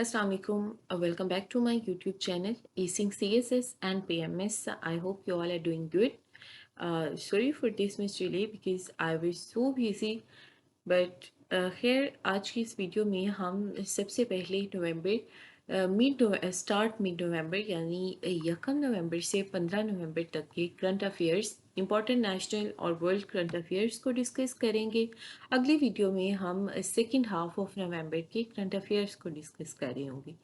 Assalamu alaikum. Welcome back to my YouTube channel, Acing CSS and PMS. I hope you all are doing good. Sorry for this much delay because I was so busy. But here आज की इस video में हम सबसे पहले start mid नवंबर यानी 1 नवंबर से 15 नवंबर तक के करंट अफेयर्स इंपॉर्टेंट नेशनल और वर्ल्ड करंट अफेयर्स को डिस्कस करेंगे। अगली वीडियो में हम सेकंड हाफ ऑफ नवंबर के करंट अफेयर्स को डिस्कस कर रहे होंगे।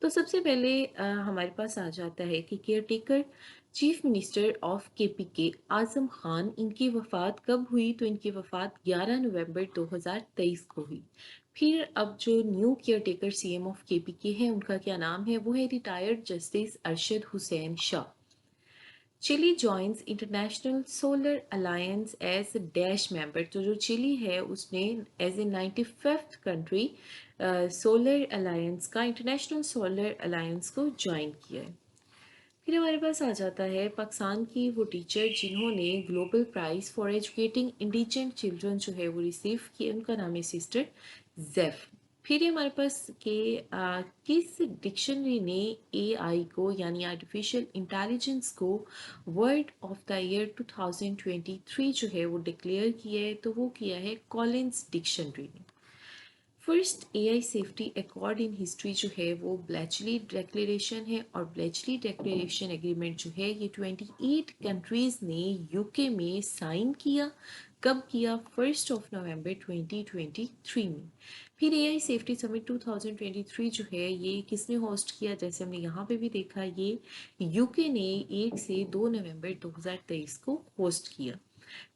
तो सबसे पहले हमारे पास आ जाता है कि caretaker chief minister of KPK Azam Khan, इनकी वफ़ात कब हुई? तो इनकी वफ़ात 11 नवंबर 2023 को हुई। फिर अब जो new caretaker CM of KPK हैं, उनका क्या नाम है? वो है retired justice Arshad Hussain Shah. Chile joins international solar alliance as dash member. तो जो चिली है उसने as a 95th country solar alliance का इंटरनेशनल सोलर अलायंस को ज्वाइन किया है। फिर हमारे पास आ जाता है पाकिस्तान की वो टीचर जिन्होंने global prize for educating indigent children जो है वो रिसीव किए, उनका नाम है सिस्टर जैफ। फिर ये हमारे पास के किस डिक्शनरी ने एआई को यानी आर्टिफिशियल इंटेलिजेंस को वर्ड ऑफ द ईयर 2023 जो है वो डिक्लेयर किया है? तो वो किया है कॉलिंस डिक्शनरी ने। First AI safety accord in history जो है वो ब्लेचली डिक्लेरेशन है, और ब्लेचली डिक्लेरेशन एग्रीमेंट जो है ये 28 कंट्रीज़ ने यूके में साइन किया। कब किया? 1 नवंबर 2023 में। फिर एआई सेफ्टी समिट 2023 जो है ये किसने होस्ट किया? जैसे हमने यहाँ पे भी देखा, ये यूके ने 1 से 2 नवंबर 2023 को होस्ट किया।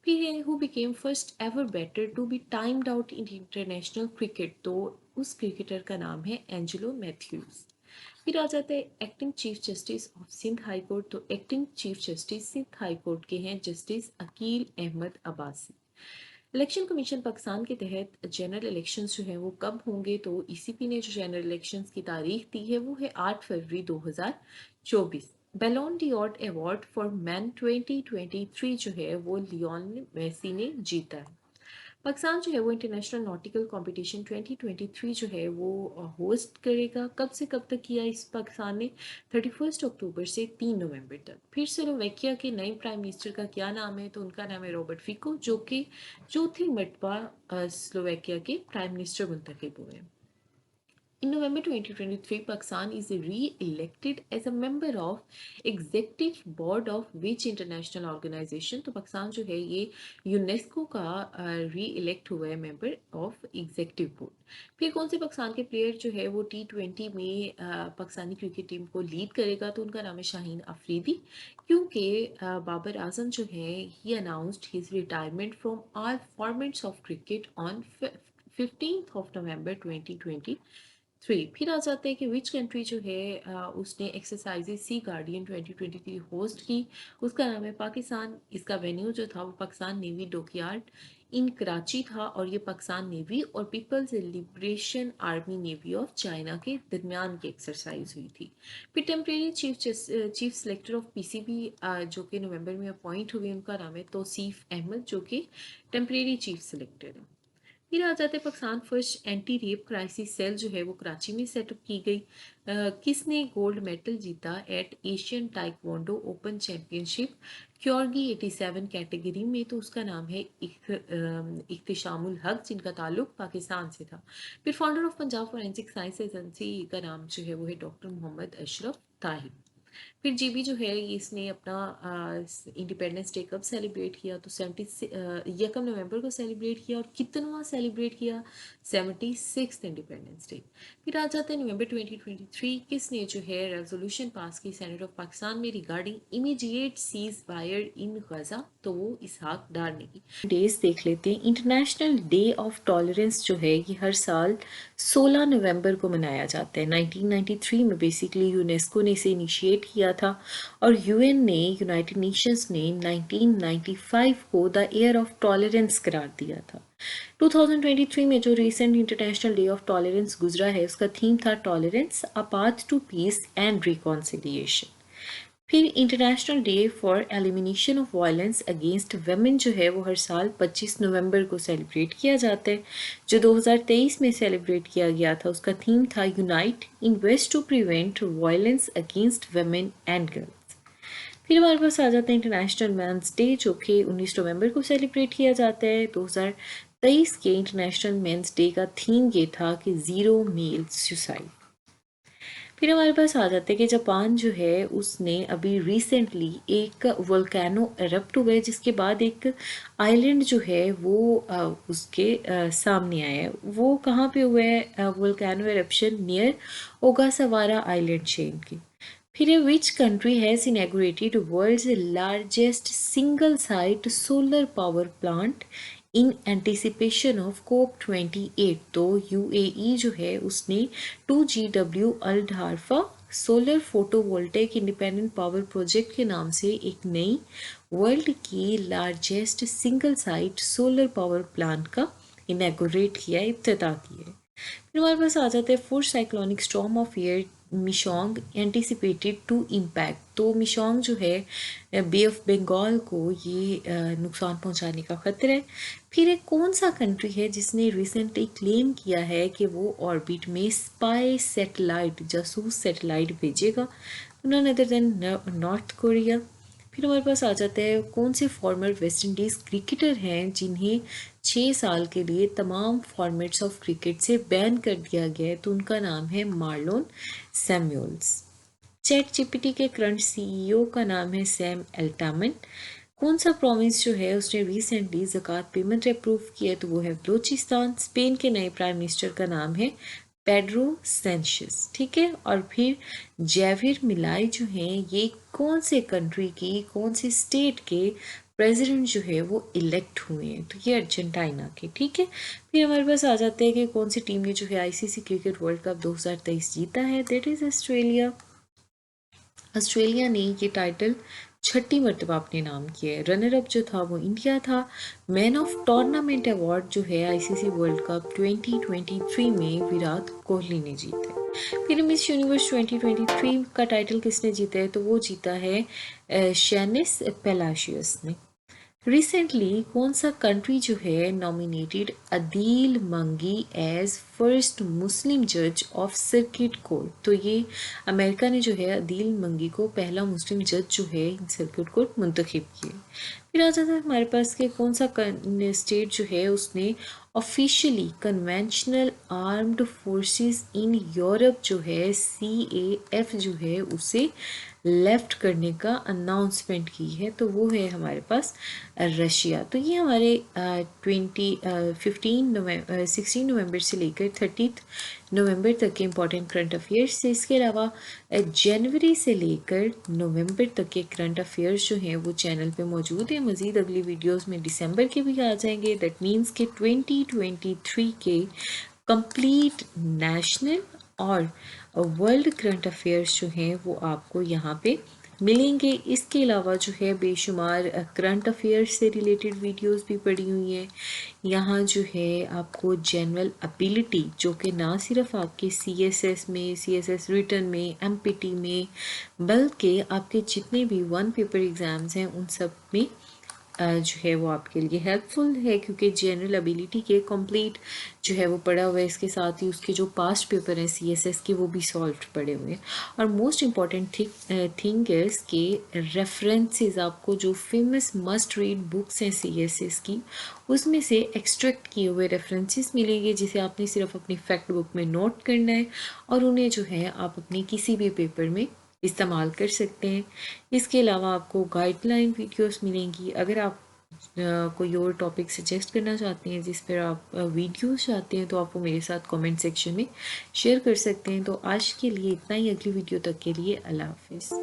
फिर है who became first ever batter to be timed out in international cricket. तो उस क्रिकेटर का नाम है एंजेलो मैथ्यूज। फिर आ जाता है acting chief justice of Sindh high court. तो acting chief justice Sindh high court के हैं justice Akeel Ahmed Abbasi. Election commission Pakistan के तहत जनरल इलेक्शंस जो हैं वो कब होंगे? तो ईसीपी ने जो जनरल इलेक्शंस की तारीख दी है वो है 8 फरवरी 2024। Ballon d'Or award for man 2023 जो है वो लियोनेल मेसी ने जीता है। पाकिस्तान जो है वो इंटरनेशनल नॉटिकल कंपटीशन 2023 जो है वो होस्ट करेगा। कब से कब तक किया इस पाकिस्तान ने? 31 अक्टूबर से 3 नवंबर तक। फिर स्लोवेकिया के नए प्राइम मिनिस्टर का क्या नाम है? तो उनका नाम है रॉबर्ट फिको, जो कि चौथी मरतबा स्लोवेकिया के प्राइम मिनिस्टर मुंतखब हुए हैं। In November 2023, Pakistan is re-elected as a member of Executive Board of which international organization? तो पाकिस्तान जो है ये यूनेस्को का री-इलेक्ट हुआ है मेंबर ऑफ एग्जीक्यूटिव बोर्ड। फिर कौन से पाकिस्तान के प्लेयर जो है वो T20 में पाकिस्तानी क्रिकेट टीम को लीड करेगा? तो उनका नाम है शाहीन अफरीदी, क्योंकि बाबर आजम जो है ही announced his retirement from all formats of cricket on 15 November 2023। फिर आ जाते हैं कि विच कंट्री जो है उसने एक्सरसाइजेज सी गार्डियन 2023 होस्ट की? उसका नाम है पाकिस्तान। इसका वेन्यू जो था वो Pakistan navy dockyard in Karachi था, और ये पाकिस्तान नेवी और people's liberation army navy of China के दरमियान की एक्सरसाइज हुई थी। फिर temporary chief selector of PCB जो कि नवंबर में अपॉइंट हुए, उनका नाम है तौसीफ अहमद, जो कि टेम्प्रेरी चीफ सेलेक्टर है। फिर आ जाते हैं Pakistan first anti rape crisis cell जो है वो कराची में सेटअप की गई। किसने गोल्ड मेडल जीता at Asian taekwondo open championship kyorugi 87 category में? तो उसका नाम है इख्तिशामुल हक, जिनका ताल्लुक पाकिस्तान से था। फिर founder of Punjab forensic science agency का नाम जो है वो है डॉक्टर मोहम्मद अशरफ ताहिर। फिर जीबी जो है इसने अपना इंडिपेंडेंस डे कब सेलिब्रेट किया? तो 1 नवंबर को सेलिब्रेट किया। और कितनवा सेलिब्रेट किया? 76th independence day. फिर आ जाता है नवंबर 2023, किसने जो है रेजोल्यूशन पास की सेनेट ऑफ पाकिस्तान में regarding immediate ceasefire in Gaza? तो वो इसहाक डार ने की। डेज देख लेते हैं। इंटरनेशनल डे ऑफ टॉलरेंस जो है ये हर साल 16 नवंबर को मनाया जाता है। 1993 में बेसिकली यूनेस्को ने इसे इनिशिएट किया था, और यूएन ने, यूनाइटेड नेशंस ने 1995 को द ईयर ऑफ टॉलरेंस करार दिया था। 2023 में जो recent international day of tolerance गुजरा है उसका थीम था tolerance, a path to peace and reconciliation. फिर international day for elimination of violence against women जो है वो हर साल 25 नवंबर को सेलिब्रेट किया जाता है। जो 2023 में सेलिब्रेट किया गया था उसका थीम था unite invest to prevent violence against women and girls. फिर हमारे पास आ जाता है इंटरनेशनल मेंस डे जो कि 19 नवंबर को सेलिब्रेट किया जाता है। 2023 के इंटरनेशनल मेंस डे का थीम ये था कि ज़ीरो मेल सुसाइड। फिर हमारे पास आ जाते हैं कि जापान जो है उसने अभी रिसेंटली एक वोल्केनो एरप्ट हुआ है जिसके बाद एक आइलैंड जो है वो उसके सामने आया है। वो कहाँ पे हुआ है volcano eruption? Near Ogasawara island chain के। फिर which country has inaugurated world's largest single site solar power plant in anticipation of COP 28? तो यूएई जो है उसने 2GW अल ढारफा solar photovoltaic independent power project के नाम से एक नई वर्ल्ड की largest single site solar power plant का इनॉग्रेट किया, इफ्तिताह की है। फिर हमारे पास आ जाते हैं fourth cyclonic storm of year Michaung anticipated to impact. तो मिशोंग जो है बे ऑफ बंगाल को ये नुकसान पहुंचाने का खतरा है। फिर एक कौन सा कंट्री है जिसने रिसेंटली क्लेम किया है कि वो ऑर्बिट में स्पाई सैटेलाइट जासूस सैटेलाइट भेजेगा? None other than North Korea. फिर हमारे पास आ जाता है कौन से फॉर्मर वेस्ट इंडीज़ क्रिकेटर हैं जिन्हें 6 साल के लिए तमाम फॉर्मेट्स ऑफ क्रिकेट से बैन कर दिया गया है? तो उनका नाम है मार्लोन सैमुअल्स। चैट जीपीटी के करंट सीईओ का नाम है सैम एल्टामन। कौन सा प्रोविंस जो है उसने रिसेंटली ज़कात पेमेंट अप्रूव किया है? तो वो है बलूचिस्तान। स्पेन के नए प्राइम मिनिस्टर का नाम है पेड्रो सेंचेस। ठीक है। और फिर जेवियर मिलाई जो हैं ये कौन से कंट्री की कौन से स्टेट के प्रेसिडेंट जो है वो इलेक्ट हुए हैं? तो ये अर्जेंटीना के। ठीक है। फिर हमारे पास आ जाते हैं कि कौन सी टीम ने जो है आईसीसी क्रिकेट वर्ल्ड कप 2023 जीता है? That is Australia. ऑस्ट्रेलिया ने ये टाइटल 6ठी मरतबा अपने नाम किया है। रनर अप जो था वो इंडिया था। मैन ऑफ टूर्नामेंट अवार्ड जो है आईसीसी वर्ल्ड कप 2023 में विराट कोहली ने जीता है। फिर मिस यूनिवर्स 2023 का टाइटल किसने जीता है? तो वो जीता है शैनिस पेलाशियस ने। रिसेंटली कौन सा कंट्री जो है नॉमिनेटेड अदील मंगी एज फर्स्ट मुस्लिम जज ऑफ सर्किट कोर्ट? तो ये अमेरिका ने जो है अदील मंगी को पहला मुस्लिम जज जो है सर्किट कोर्ट मुंतखब किए। फिर आ जाता है हमारे पास कि कौन सा स्टेट जो है उसने officially conventional armed forces in Europe जो है CAF जो है उसे लेफ्ट करने का अनाउंसमेंट की है? तो वो है हमारे पास रशिया। तो ये हमारे 16 नवंबर से लेकर 30 नवंबर तक के इम्पोर्टेंट करंट अफेयर्स से। इसके अलावा जनवरी से लेकर नवंबर तक के करंट अफेयर्स जो हैं वो चैनल पे मौजूद हैं। मज़ीद अगली वीडियोस में दिसंबर के भी आ जाएंगे। दैट मीन्स के 2023 के कंप्लीट नेशनल और वर्ल्ड करंट अफेयर्स जो हैं वो आपको यहाँ पे मिलेंगे। इसके अलावा जो है बेशुमार करंट अफेयर्स से रिलेटेड वीडियोस भी पड़ी हुई हैं। यहाँ जो है आपको जनरल एबिलिटी जो कि ना सिर्फ आपके CSS में CSS रिटन में MPT में बल्कि आपके जितने भी वन पेपर एग्ज़ाम्स हैं उन सब में जो है वो आपके लिए हेल्पफुल है क्योंकि जनरल एबिलिटी के कंप्लीट जो है वो पढ़ा हुआ है। इसके साथ ही उसके जो पास्ट पेपर हैं CSS के वो भी सॉल्व पड़े हुए हैं। और मोस्ट इम्पॉर्टेंट थिंग इज़ कि रेफरेंसेस आपको जो फेमस मस्ट रीड बुक्स हैं CSS की उसमें से एक्सट्रैक्ट किए हुए रेफरेंसेस मिलेंगे जिसे आपने सिर्फ अपनी फैक्ट बुक में नोट करना है और उन्हें जो है आप अपने किसी भी पेपर में इस्तेमाल कर सकते हैं। इसके अलावा आपको गाइडलाइन वीडियोस मिलेंगी। अगर आप कोई और टॉपिक सजेस्ट करना चाहते हैं जिस पर आप वीडियोस चाहते हैं तो आप वो मेरे साथ कमेंट सेक्शन में शेयर कर सकते हैं। तो आज के लिए इतना ही। अगली वीडियो तक के लिए अल्लाह हाफिज़।